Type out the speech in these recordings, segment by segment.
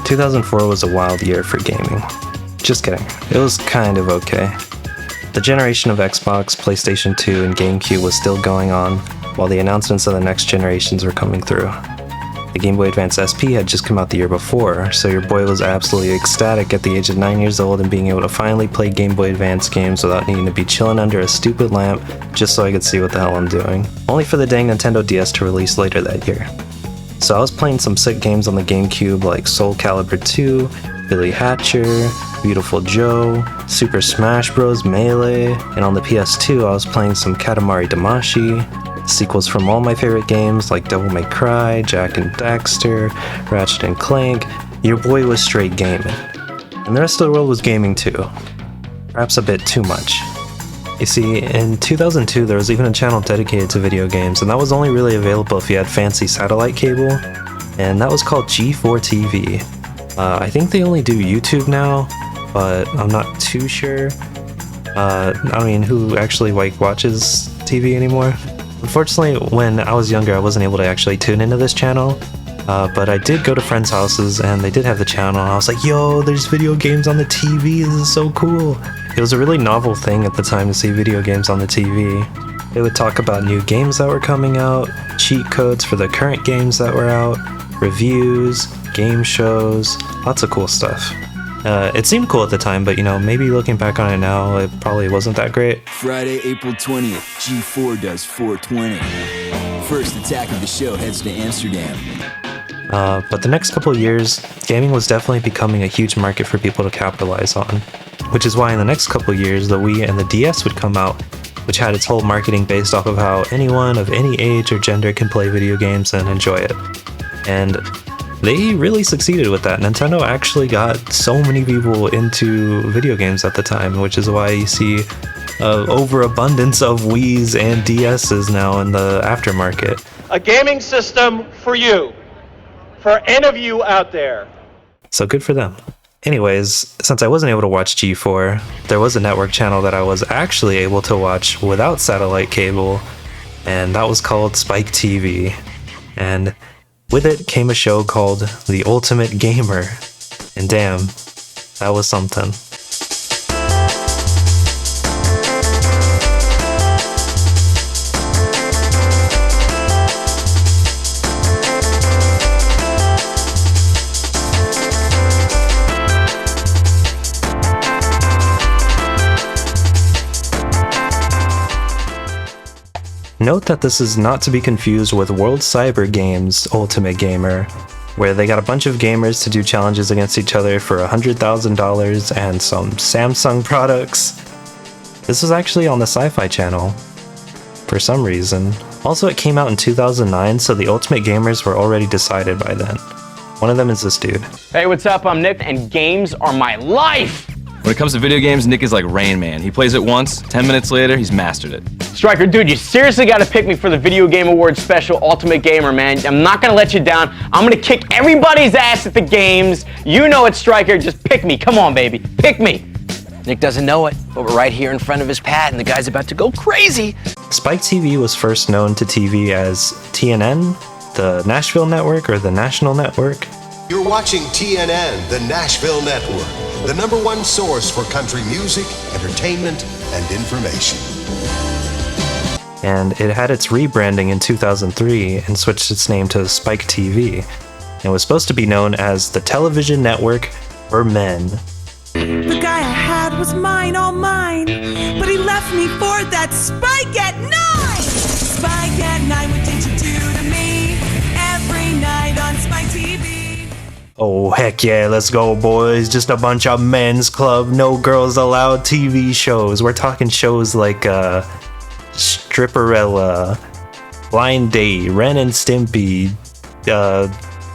2004 was a wild year for gaming. Just kidding, it was kind of okay. The generation of Xbox, PlayStation 2, and GameCube was still going on, while the announcements of the next generations were coming through. The Game Boy Advance SP had just come out the year before, so your boy was absolutely ecstatic at the age of 9 years old and being able to finally play Game Boy Advance games without needing to be chilling under a stupid lamp just so I could see what the hell I'm doing. Only for the dang Nintendo DS to release later that year. So I was playing some sick games on the GameCube like Soul Calibur 2, Billy Hatcher, Beautiful Joe, Super Smash Bros. Melee, and on the PS2 I was playing some Katamari Damacy, sequels from all my favorite games like Devil May Cry, Jak and Daxter, Ratchet and Clank. Your boy was straight gaming. And the rest of the world was gaming too. Perhaps a bit too much. You see, in 2002 there was even a channel dedicated to video games, and that was only really available if you had fancy satellite cable, and that was called G4 TV. I think they only do YouTube now, but I'm not too sure. I mean, who actually watches TV anymore? Unfortunately, when I was younger, I wasn't able to actually tune into this channel, but I did go to friends' houses and they did have the channel, and I was like, yo, there's video games on the TV, this is so cool. It was a really novel thing at the time to see video games on the TV. They would talk about new games that were coming out, cheat codes for the current games that were out, reviews, game shows, lots of cool stuff. It seemed cool at the time, but maybe looking back on it now, it probably wasn't that great. Friday, April 20th, G4 does 420. First attack of the show heads to Amsterdam. But the next couple of years, gaming was definitely becoming a huge market for people to capitalize on, which is why in the next couple of years, the Wii and the DS would come out, which had its whole marketing based off of how anyone of any age or gender can play video games and enjoy it. And they really succeeded with that. Nintendo actually got so many people into video games at the time, which is why you see overabundance of Wiis and DSs now in the aftermarket. A gaming system for you, for any of you out there. So good for them. Anyways, since I wasn't able to watch G4, there was a network channel that I was actually able to watch without satellite cable, and that was called Spike TV. And with it came a show called The Ultimate Gamer, and damn, that was something. Note that this is not to be confused with World Cyber Games Ultimate Gamer, where they got a bunch of gamers to do challenges against each other for $100,000 and some Samsung products. This was actually on the Sci-Fi Channel, for some reason. Also, it came out in 2009, so the Ultimate Gamers were already decided by then. One of them is this dude. Hey, what's up? I'm Nick, and games are my life! When it comes to video games, Nick is like Rain Man. He plays it once, 10 minutes later, he's mastered it. Striker, dude, you seriously gotta pick me for the Video Game Awards special Ultimate Gamer, man. I'm not gonna let you down. I'm gonna kick everybody's ass at the games. You know it, Striker. Just pick me. Come on, baby. Pick me. Nick doesn't know it, but we're right here in front of his pad, and the guy's about to go crazy. Spike TV was first known to TV as TNN, the Nashville Network, or the National Network. You're watching TNN, the Nashville Network, the #1 source for country music, entertainment, and information. And it had its rebranding in 2003 and switched its name to Spike TV. It was supposed to be known as the Television Network for Men. The guy I had was mine, all mine, but he left me for that Spike at 9! Spike at 9, what did you do to me? Every night on Spike TV. Oh, heck yeah, let's go, boys. Just a bunch of men's club, no girls allowed TV shows. We're talking shows like, Stripperella, Blind Date, Ren and Stimpy,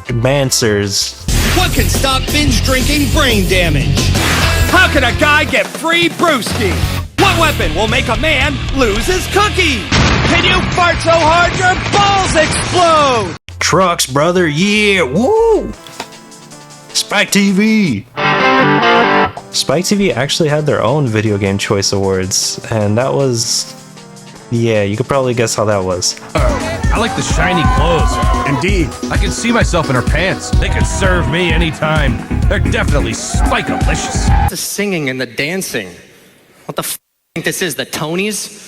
Mansers. What can stop binge drinking brain damage? How can a guy get free brewski? What weapon will make a man lose his cookie? Can you fart so hard your balls explode? Trucks, brother, yeah, woo! Spike TV! Spike TV actually had their own Video Game Choice Awards, and that was... yeah, you could probably guess how that was. I like the shiny clothes. Indeed. I can see myself in her pants. They could serve me anytime. They're definitely spike-alicious. The singing and the dancing. What the think this is, the Tonys?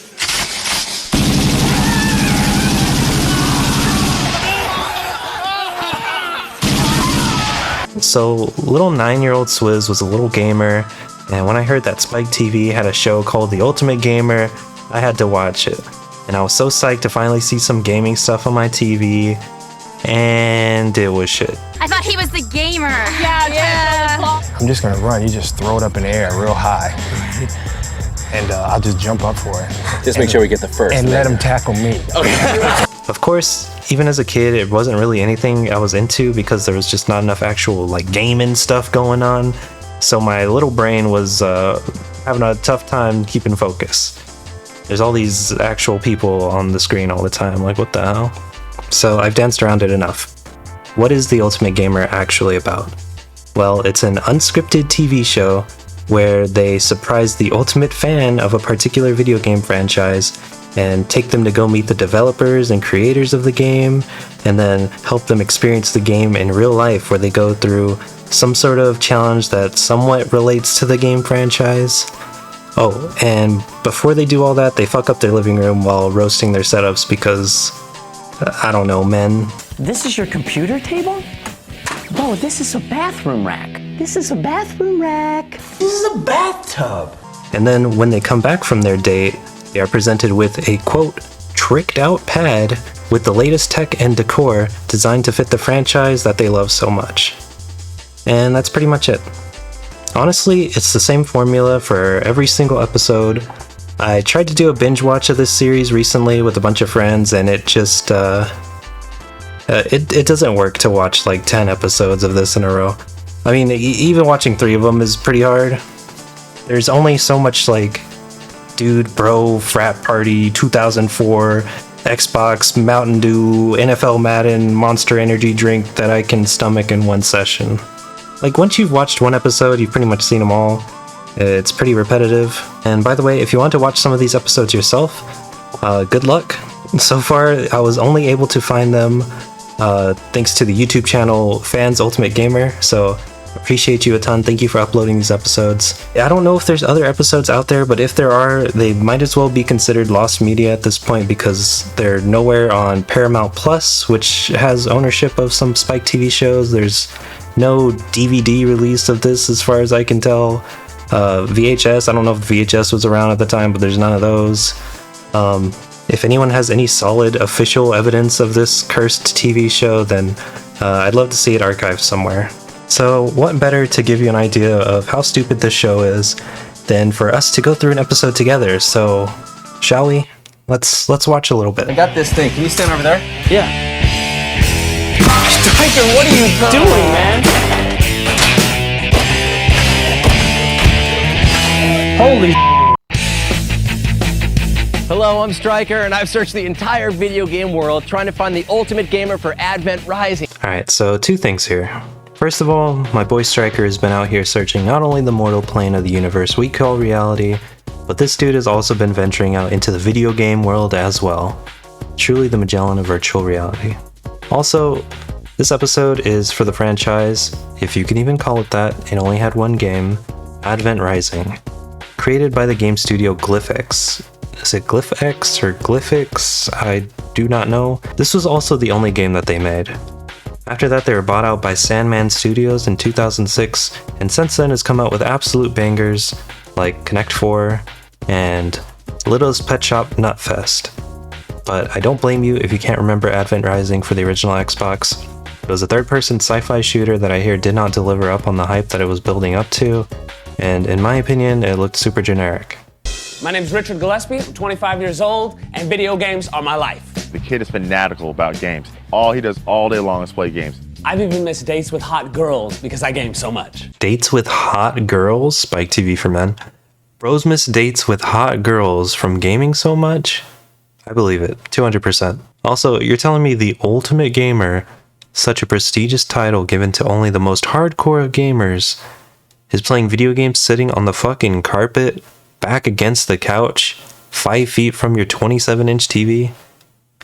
So, little 9-year-old Swizz was a little gamer, and when I heard that Spike TV had a show called The Ultimate Gamer, I had to watch it. And I was so psyched to finally see some gaming stuff on my TV, and it was shit. I thought he was the gamer. Yeah. I'm just gonna run. You just throw it up in the air real high. And I'll just jump up for it. Just make sure we get the first. And let him tackle me. Okay. Of course, even as a kid, it wasn't really anything I was into because there was just not enough actual like gaming stuff going on. So my little brain was having a tough time keeping focus. There's all these actual people on the screen all the time, like what the hell? So I've danced around it enough. What is The Ultimate Gamer actually about? Well, it's an unscripted TV show where they surprise the ultimate fan of a particular video game franchise and take them to go meet the developers and creators of the game, and then help them experience the game in real life where they go through some sort of challenge that somewhat relates to the game franchise. Oh, and before they do all that, they fuck up their living room while roasting their setups because, I don't know, men. This is your computer table? Oh, this is a bathroom rack. This is a bathroom rack. This is a bathtub. And then when they come back from their date, they are presented with a, quote, tricked out pad with the latest tech and decor designed to fit the franchise that they love so much. And that's pretty much it. Honestly, it's the same formula for every single episode. I tried to do a binge watch of this series recently with a bunch of friends, and it just, it doesn't work to watch like 10 episodes of this in a row. I mean, even watching 3 of them is pretty hard. There's only so much like dude, bro, frat party, 2004, Xbox, Mountain Dew, NFL Madden, Monster Energy drink that I can stomach in one session. Like, once you've watched one episode, you've pretty much seen them all. It's pretty repetitive. And by the way, if you want to watch some of these episodes yourself, good luck. So far, I was only able to find them thanks to the YouTube channel Fans Ultimate Gamer, so appreciate you a ton. Thank you for uploading these episodes. I don't know if there's other episodes out there, but if there are, they might as well be considered lost media at this point because they're nowhere on Paramount Plus, which has ownership of some Spike TV shows. There's no DVD release of this as far as I can tell. VHS, I don't know if VHS was around at the time, but there's none of those. If anyone has any solid official evidence of this cursed TV show, then I'd love to see it archived somewhere. So what better to give you an idea of how stupid this show is than for us to go through an episode together. So shall we? Let's watch a little bit. I got this thing. Can you stand over there? Yeah. Striker, what are you doing, man? Holy Hello, I'm Striker, and I've searched the entire video game world trying to find the ultimate gamer for Advent Rising. Alright, so 2 things here. First of all, my boy Striker has been out here searching not only the mortal plane of the universe we call reality, but this dude has also been venturing out into the video game world as well. Truly the Magellan of virtual reality. Also, this episode is for the franchise, if you can even call it that. It only had one game, Advent Rising. Created by the game studio Glyphix. Is it Glyphix or Glyphix? I do not know. This was also the only game that they made. After that, they were bought out by Sandman Studios in 2006, and since then has come out with absolute bangers like Connect 4 and Littlest Pet Shop Nutfest. But I don't blame you if you can't remember Advent Rising for the original Xbox. It was a third-person sci-fi shooter that I hear did not deliver up on the hype that it was building up to, and in my opinion, it looked super generic. My name's Richard Gillespie, I'm 25 years old, and video games are my life. The kid is fanatical about games. All he does all day long is play games. I've even missed dates with hot girls because I game so much. Dates with hot girls? Spike TV for men. Bros miss dates with hot girls from gaming so much? I believe it, 200%. Also, you're telling me the Ultimate Gamer, such a prestigious title given to only the most hardcore of gamers, is playing video games sitting on the fucking carpet, back against the couch, 5 feet from your 27-inch TV?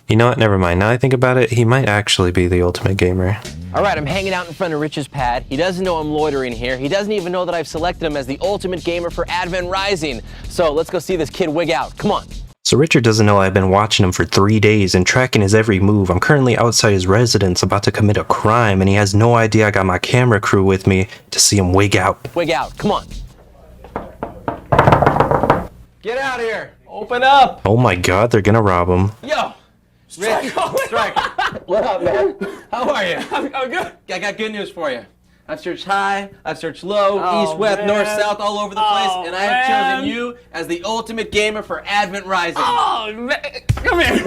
You know what? Never mind. Now I think about it, he might actually be the ultimate gamer. All right, I'm hanging out in front of Rich's pad. He doesn't know I'm loitering here. He doesn't even know that I've selected him as the ultimate gamer for Advent Rising. So let's go see this kid wig out. Come on. So Richard doesn't know I've been watching him for 3 days and tracking his every move. I'm currently outside his residence about to commit a crime, and he has no idea I got my camera crew with me to see him wig out. Wig out, come on. Get out of here. Open up. Oh my god, they're gonna rob him. Yo. Rich, Striker. What up, man? How are you? I'm good. I got good news for you. I've searched high, I've searched low, east, west, man. north, south, all over the place, and I have chosen you as the ultimate gamer for Advent Rising. Oh, man. Come here.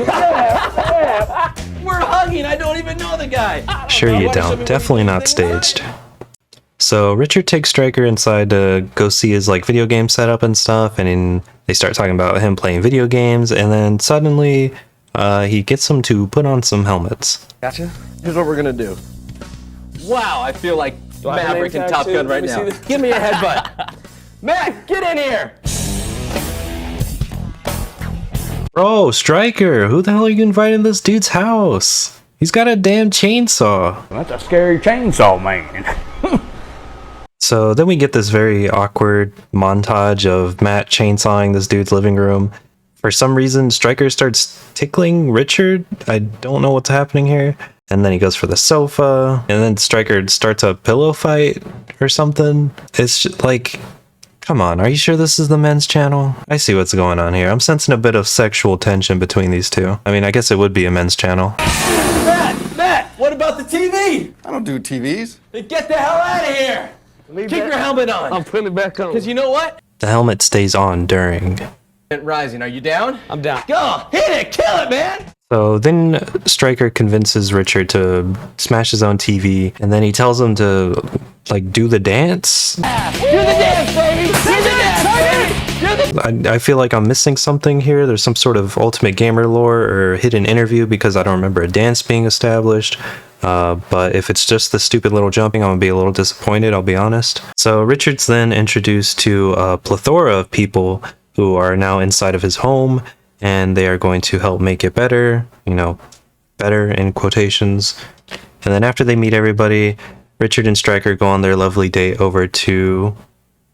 We're hugging, I don't even know the guy. Sure you don't. Definitely not staged. So Richard takes Stryker inside to go see his video game setup and stuff, and they start talking about him playing video games, and then suddenly he gets them to put on some helmets. Gotcha. Here's what we're gonna do. Wow, I feel like Maverick and Top Gun right now. Give me a headbutt. Matt, get in here. Bro, Stryker, who the hell are you inviting to this dude's house? He's got a damn chainsaw. That's a scary chainsaw, man. So then we get this very awkward montage of Matt chainsawing this dude's living room. For some reason, Stryker starts tickling Richard. I don't know what's happening here. And then he goes for the sofa, and then Stryker starts a pillow fight or something. It's just like, come on, are you sure this is the men's channel? I see what's going on here. I'm sensing a bit of sexual tension between these two. I mean, I guess it would be a men's channel. Matt, what about the TV? I don't do TVs. Then get the hell out of here. Keep your helmet on. I'm putting it back on. Because you know what? The helmet stays on during. Rising, are you down? I'm down. Go, hit it, kill it, man. So then Stryker convinces Richard to smash his own TV, and then he tells him to do the dance. Do the dance, baby. Do the dance, baby. I feel like I'm missing something here. There's some sort of Ultimate Gamer lore or hidden interview because I don't remember a dance being established. But if it's just the stupid little jumping, I'm gonna be a little disappointed, I'll be honest. So Richard's then introduced to a plethora of people who are now inside of his home, and they are going to help make it better, better in quotations. And then after they meet everybody, Richard and Stryker go on their lovely date over to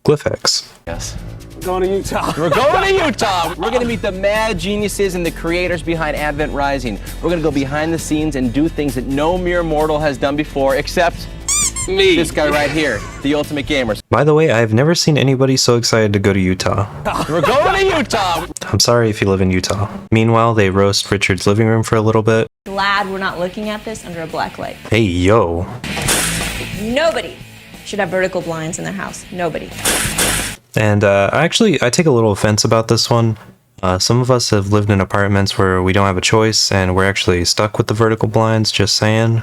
Glyphex. Yes. We're going to Utah. We're going to Utah. We're going to meet the mad geniuses and the creators behind Advent Rising. We're going to go behind the scenes and do things that no mere mortal has done before, except me. This guy right here, the ultimate gamer. By the way, I've never seen anybody so excited to go to Utah. We're going to Utah. I'm sorry if you live in Utah. Meanwhile, they roast Richard's living room for a little bit. Glad we're not looking at this under a black light. Hey, yo. Nobody should have vertical blinds in their house. Nobody. And I take a little offense about this one. Some of us have lived in apartments where we don't have a choice, and we're actually stuck with the vertical blinds, just saying.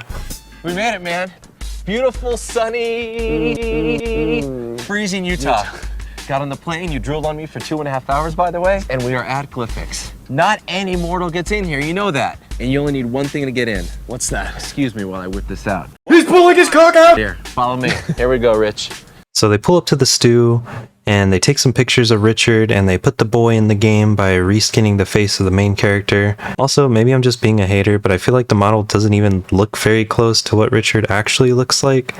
We made it, man. Beautiful, sunny, freezing Utah. Got on the plane, you drilled on me for 2.5 hours, by the way, and we are at Glyphex. Not any mortal gets in here, you know that. And you only need one thing to get in. What's that? Excuse me while I whip this out. He's pulling his cock out! Here, follow me. Here we go, Rich. So they pull up to the stew, and they take some pictures of Richard, and they put the boy in the game by reskinning the face of the main character. Also, maybe I'm just being a hater, but I feel like the model doesn't even look very close to what Richard actually looks like.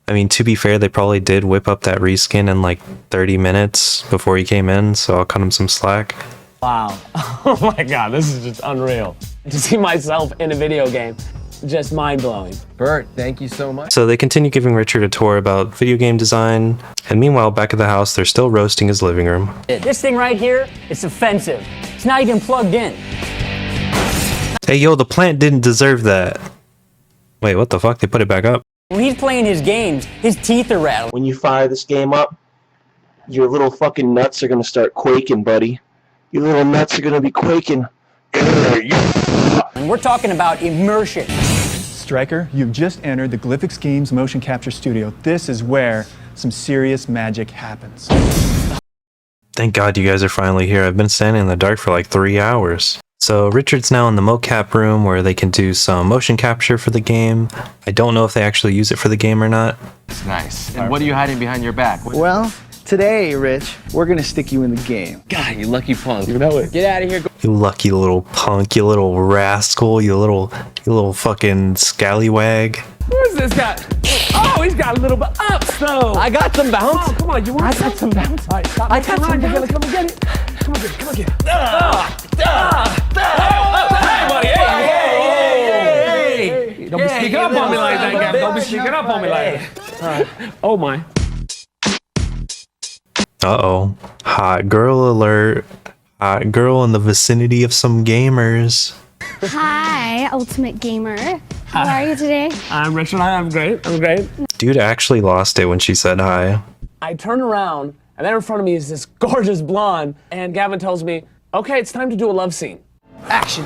I mean, to be fair, they probably did whip up that reskin in 30 minutes before he came in, so I'll cut him some slack. Wow. Oh my god, this is just unreal. To see myself in a video game, just mind-blowing. Bert, thank you so much. So they continue giving Richard a tour about video game design, and meanwhile, back at the house, they're still roasting his living room. This thing right here, it's offensive. It's not even plugged in. Hey, yo, the plant didn't deserve that. Wait, what the fuck? They put it back up? When he's playing his games, his teeth are rattling. When you fire this game up, your little fucking nuts are gonna start quaking, buddy. Your little nuts are gonna be quaking. And we're talking about immersion. Stryker, you've just entered the Glyphex Games motion capture studio. This is where some serious magic happens. Thank God you guys are finally here. I've been standing in the dark for 3 hours. So Richard's now in the mocap room where they can do some motion capture for the game. I don't know if they actually use it for the game or not. It's nice. And what are you hiding behind your back? Well, Today, Rich, we're gonna stick you in the game. God, you lucky punk. You know it. Get out of here. You lucky little punk, you little rascal, you little fucking scallywag. Who's this guy? Oh, he's got a little bit ups though. I got some bounce. Oh, come on, you want I got some bounce. All right, stop. I got some bounce. Come on, get it. Come on, get it. Come on, get it. Hey, buddy. Hey. Don't be sneaking up on me like that, Gavin. Don't be sneaking up on me like that. Oh my. Uh-oh. Hot girl alert. Hot girl in the vicinity of some gamers. Hi, Ultimate Gamer. How are you today? I'm Richard. I'm great. I'm great. Dude actually lost it when she said hi. I turn around, and there in front of me is this gorgeous blonde, and Gavin tells me, okay, it's time to do a love scene. Action.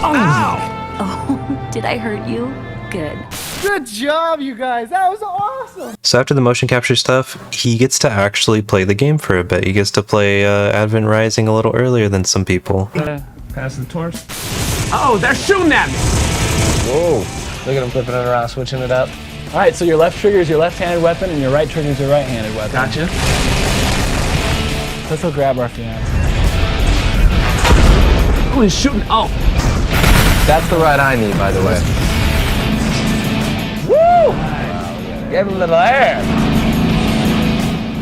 Ow! Oh, did I hurt you? Good. Good job, you guys. That was awesome. So after the motion capture stuff, he gets to actually play the game for a bit. He gets to play Advent Rising a little earlier than some people. Pass the torch. Oh, they're shooting at me. Whoa. Look at him flipping it around, switching it up. All right, so your left trigger is your left-handed weapon, and your right trigger is your right-handed weapon. Gotcha. Let's go grab our fiance. Oh, he's shooting. Oh. That's the ride I need, by the way. Woo! Give him a little air.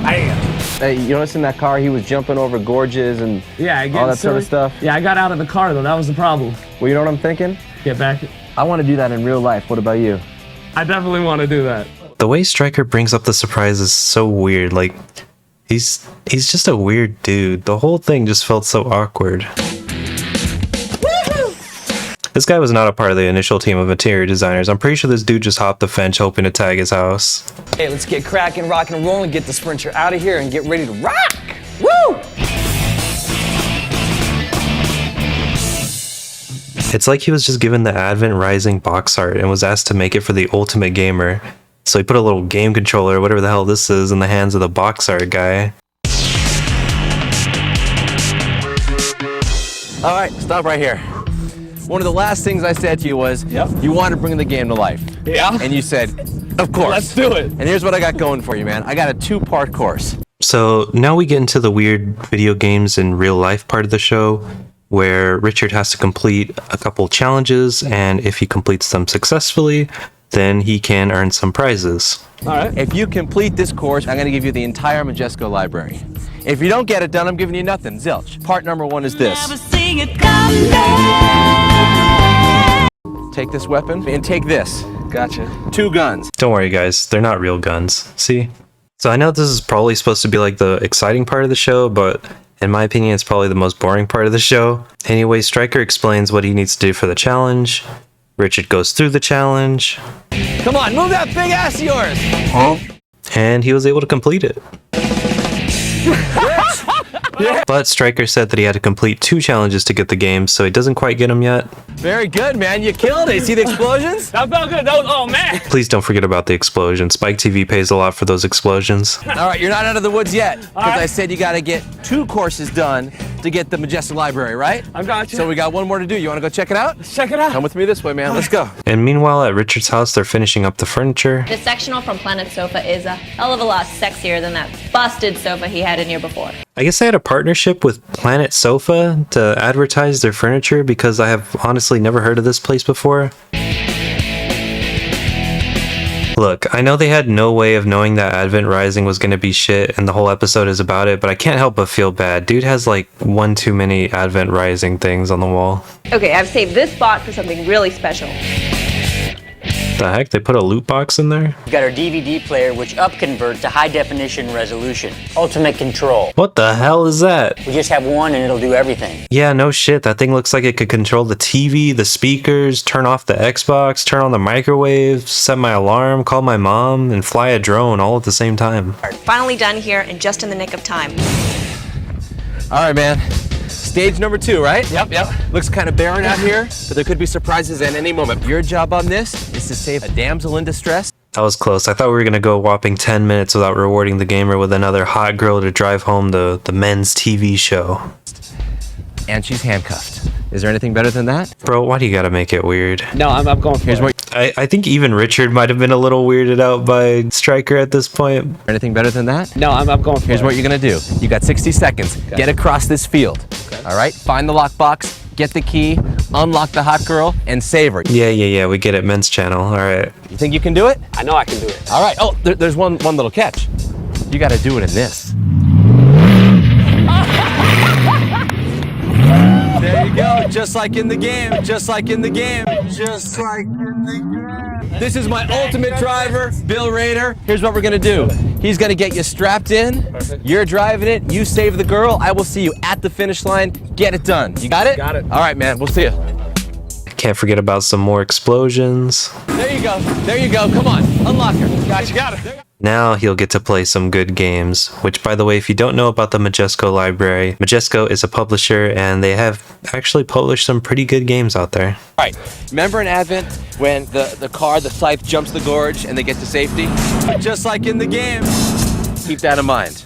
Bam. Hey, you notice in that car he was jumping over gorges and all that sort of stuff? Yeah, I got out of the car though. That was the problem. Well, you know what I'm thinking? Get back. I want to do that in real life. What about you? I definitely want to do that. The way Stryker brings up the surprise is so weird. Like, he's just a weird dude. The whole thing just felt so awkward. This guy was not a part of the initial team of interior designers. I'm pretty sure this dude just hopped the fence hoping to tag his house. Hey, let's get cracking, rock and roll, and get the Sprinter out of here and get ready to rock! Woo! It's like he was just given the Advent Rising box art and was asked to make it for the Ultimate Gamer. So he put a little game controller, whatever the hell this is, in the hands of the box art guy. All right, stop right here. One of the last things I said to you was, you want to bring the game to life. Yeah. And you said, of course. Let's do it. And here's what I got going for you, man. I got a 2-part course. So now we get into the weird video games in real life part of the show, where Richard has to complete a couple challenges, and if he completes them successfully, then he can earn some prizes. All right. If you complete this course, I'm going to give you the entire Majesco library. If you don't get it done, I'm giving you nothing. Zilch. Part number 1 is this. Take this weapon and take this. Gotcha. 2 guns. Don't worry guys, they're not real guns. See? So I know this is probably supposed to be like the exciting part of the show, but in my opinion it's probably the most boring part of the show. Anyway, Stryker explains what he needs to do for the challenge. Richard goes through the challenge. Come on, move that big ass of yours. Huh? And he was able to complete it. But Stryker said that he had to complete 2 challenges to get the game, so he doesn't quite get them yet. Very good, man. You killed it. See the explosions? That felt good. That was, oh, man. Please don't forget about the explosion. Spike TV pays a lot for those explosions. All right, you're not out of the woods yet, because I said you got to get 2 courses done to get the Majestic Library, right? I got you. So we got 1 more to do. You want to go check it out? Let's check it out. Come with me this way, man. Let's go. And meanwhile, at Richard's house, they're finishing up the furniture. The sectional from Planet Sofa is a hell of a lot sexier than that busted sofa he had in here before. I guess they had a partnership with Planet Sofa to advertise their furniture, because I have honestly never heard of this place before. Look, I know they had no way of knowing that Advent Rising was gonna be shit and the whole episode is about it, but I can't help but feel bad. Dude has like 1 too many Advent Rising things on the wall. Okay, I've saved this spot for something really special. The heck? They put a loot box in there? We got our DVD player, which upconverts to high definition resolution. Ultimate control. What the hell is that? We just have one and it'll do everything. Yeah, no shit. That thing looks like it could control the TV, the speakers, turn off the Xbox, turn on the microwave, set my alarm, call my mom, and fly a drone all at the same time. Finally done here and just in the nick of time. All right, man. Stage number 2, right? Yep. Looks kind of barren out here, but there could be surprises at any moment. Your job on this is to save a damsel in distress. That was close. I thought we were going to go a whopping 10 minutes without rewarding the gamer with another hot girl to drive home the men's TV show. And she's handcuffed. Is there anything better than that? Bro, why do you gotta make it weird? No, I'm going for it. I think even Richard might have been a little weirded out by Stryker at this point. Anything better than that? No, I'm going for Here's it. what you're gonna do. You got 60 seconds. Get across this field. All right, find the lockbox, get the key, unlock the hot girl, and save her. Yeah, we get it, men's channel. All right. You think you can do it? I know I can do it. All right. Oh, there's one little catch. You got to do it in this. There you go. Just like in the game. Just like in the game. Just like in the game. This is my ultimate driver, Bill Rader. Here's what we're gonna do. He's gonna get you strapped in. Perfect. You're driving it. You save the girl. I will see you at the finish line. Get it done. You got it? Got it. All right, man. We'll see you. Can't forget about some more explosions. There you go. There you go. Come on. Unlock her. Got you. Got it. Now he'll get to play some good games, which, by the way, if you don't know about the Majesco library, Majesco is a publisher and they have actually published some pretty good games out there. All right, remember in Advent when the car, the scythe jumps the gorge and they get to safety? Just like in the game. Keep that in mind.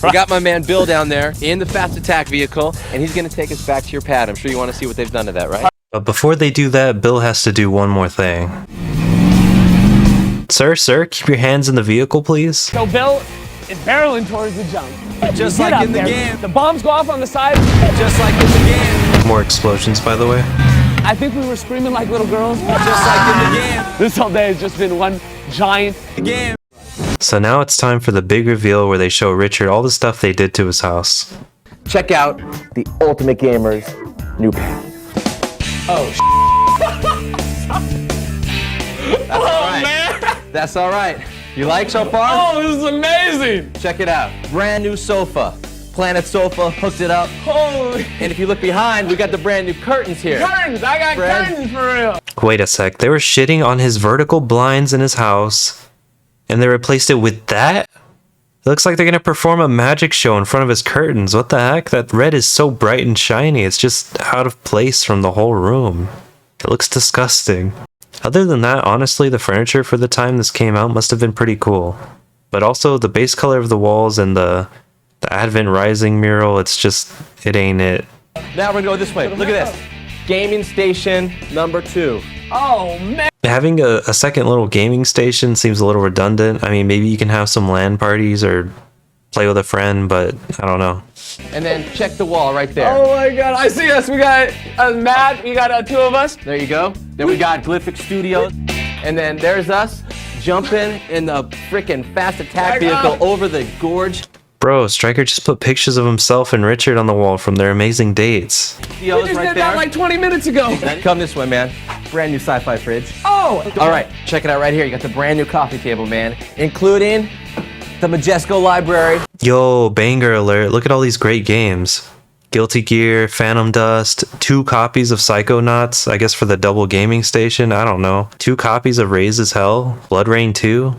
We got my man Bill down there in the fast attack vehicle and he's gonna take us back to your pad. I'm sure you wanna see what they've done to that, right? But before they do that, Bill has to do one more thing. Sir, keep your hands in the vehicle, please. So Bill is barreling towards the jump. Just Get like up in the there. game. The bombs go off on the side. Just like in the game. More explosions, by the way. I think we were screaming like little girls. Just like in the game. This whole day has just been one giant game. So now it's time for the big reveal where they show Richard all the stuff they did to his house. Check out the Ultimate Gamer's new pad. Oh, That's all right. man. That's all right. You like so far? Oh, this is amazing. Check it out. Brand new sofa. Planet Sofa, hooked it up. Holy. And if you look behind, we got the brand new curtains here. Curtains. I got curtains for real. Wait a sec, they were shitting on his vertical blinds in his house, and they replaced it with that? It looks like they're gonna perform a magic show in front of his curtains. What the heck? That red is so bright and shiny, it's just out of place from the whole room. It looks disgusting. Other than that, honestly, the furniture for the time this came out must have been pretty cool. But also, the base color of the walls and the Advent Rising mural, it ain't it. Now we're gonna go this way. Look at this. Gaming station number 2. Oh, man. Having a second little gaming station seems a little redundant. I mean, maybe you can have some LAN parties or play with a friend, but I don't know. And then check the wall right there. Oh my god, I see us. We got Matt, we got 2 of us. There you go. Then we got Glyphic Studios. And then there's us jumping in the freaking fast attack vehicle over the gorge. Bro, Stryker just put pictures of himself and Richard on the wall from their amazing dates. We just did that like 20 minutes ago. Come this way, man. Brand new sci-fi fridge. Oh! All right, check it out right here. You got the brand new coffee table, man, including the Majesco library. Yo, banger alert. Look at all these great games. Guilty Gear, Phantom Dust, 2 copies of Psychonauts, I guess for the double gaming station, I don't know. 2 copies of Raise as Hell, Blood Rain 2.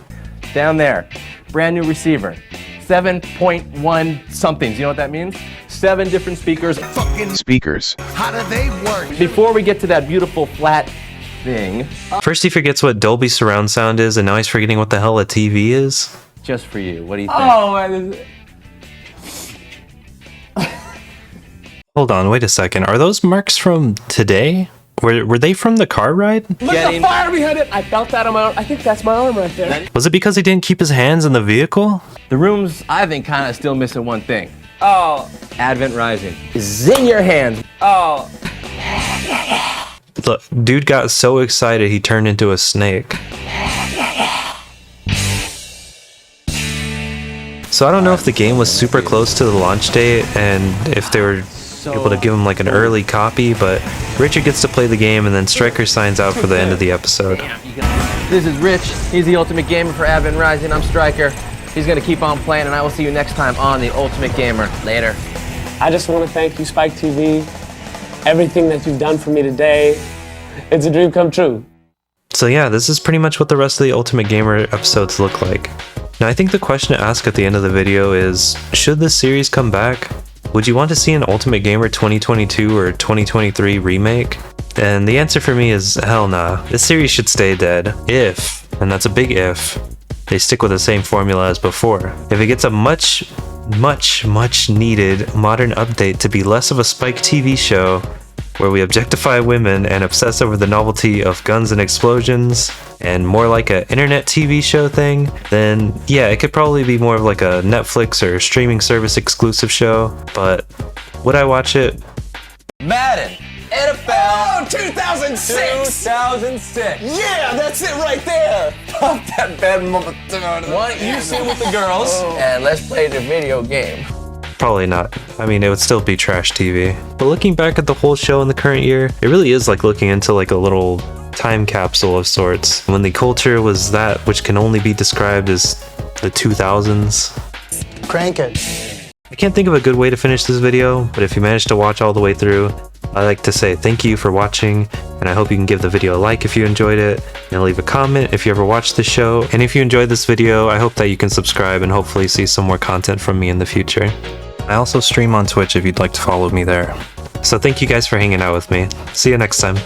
Down there, brand new receiver. 7.1 somethings. You know what that means? 7 different speakers. Fucking speakers. How do they work? Before we get to that beautiful flat thing. First he forgets what Dolby surround sound is, and now he's forgetting what the hell a TV is. Just for you. What do you think? Oh, man. Hold on, wait a second. Are those marks from today? Were they from the car ride? Look at the fire behind it. I felt that on my arm. I think that's my arm right there. Was it because he didn't keep his hands in the vehicle? The room's, I think, kind of still missing one thing. Oh. Advent Rising is in your hands. Oh. Look, dude got so excited he turned into a snake. So I don't know if the game was super close to the launch date and if they were able to give him like an early copy, but Richard gets to play the game and then Stryker signs out for the end of the episode. This is Rich. He's the Ultimate Gamer for Advent Rising. I'm Stryker. He's going to keep on playing, and I will see you next time on the Ultimate Gamer. Later. I just want to thank you, Spike TV. Everything that you've done for me today, it's a dream come true. So yeah, this is pretty much what the rest of the Ultimate Gamer episodes look like. Now I think the question to ask at the end of the video is, should this series come back? Would you want to see an Ultimate Gamer 2022 or 2023 remake? And the answer for me is hell nah. This series should stay dead if, and that's a big if, they stick with the same formula as before. If it gets a much needed modern update to be less of a Spike TV show where we objectify women and obsess over the novelty of guns and explosions, and more like an internet TV show thing, then yeah, it could probably be more of like a Netflix or streaming service exclusive show, but would I watch it? Madden, NFL 2006! 2006. Yeah, that's it right there! Pop that bad mama. Why don't you sit with the girls and let's play the video game? Probably not. I mean, it would still be trash TV. But looking back at the whole show in the current year, it really is like looking into like a little time capsule of sorts, when the culture was that which can only be described as the 2000s. Crank it. I can't think of a good way to finish this video, but if you managed to watch all the way through, I'd like to say thank you for watching, and I hope you can give the video a like if you enjoyed it, and leave a comment if you ever watched the show, and if you enjoyed this video, I hope that you can subscribe and hopefully see some more content from me in the future. I also stream on Twitch if you'd like to follow me there. So thank you guys for hanging out with me. See you next time.